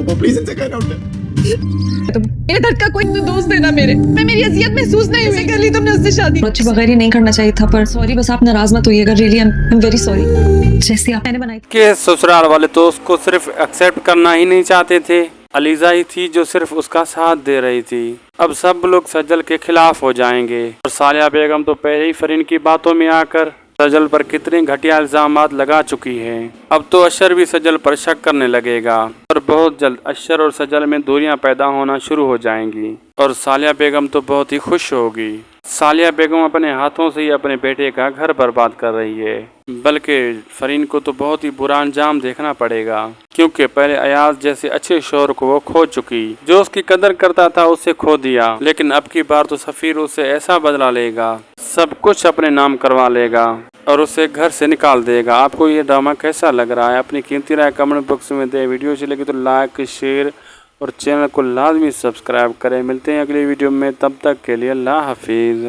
पापा प्लीज इनसे कहना उठे। तुम मेरे दर्द का कोई दोस्त देना मैं मेरी अजियत महसूस नहीं हुई कर ली तुमने उससे शादी। बच्चे बगैर ही नहीं करना चाहिए था, पर सॉरी, बस आप नाराज मत होइएगा। Really I am very sorry. जैसे आप मैंने बनाई के ससुराल वाले तो उसको सिर्फ एक्सेप्ट करना ही नहीं चाहते थे, अलीजा ही थी जो सिर्फ उसका साथ दे रही थी। अब सब लोग सज्जल के खिलाफ हो जाएंगे और सालिया बेगम तो पहले ही फरीन की बातों में आकर सज्जल पर कितने घटिया इल्जामात लगा चुकी है। अब तो अशर भी सज्जल पर शक करने लगेगा और बहुत जल्द अशर और सज्जल में दूरियां पैदा होना शुरू हो जाएंगी और सालिया बेगम तो बहुत ही खुश होगी। सालिया बेगम अपने हाथों से ही अपने बेटे का घर बर्बाद कर रही है, बल्कि फरीन को तो बहुत ही बुरा अंजाम देखना पड़ेगा, क्योंकि पहले अयाज जैसे अच्छे शौहर को वो खो चुकी, जो उसकी कदर करता था उसे खो दिया। लेकिन अब की बार तो सफीर उसे ऐसा बदला लेगा, सब कुछ अपने नाम करवा लेगा और उसे घर से निकाल देगा। आपको ये ड्रामा कैसा लग रहा है? अपनी कीमती राय कमेंट बॉक्स में दे। वीडियो अच्छी लगी तो लाइक, शेयर और चैनल को लाजमी सब्सक्राइब करें। मिलते हैं अगली वीडियो में, तब तक के लिए अल्लाह हाफिज़।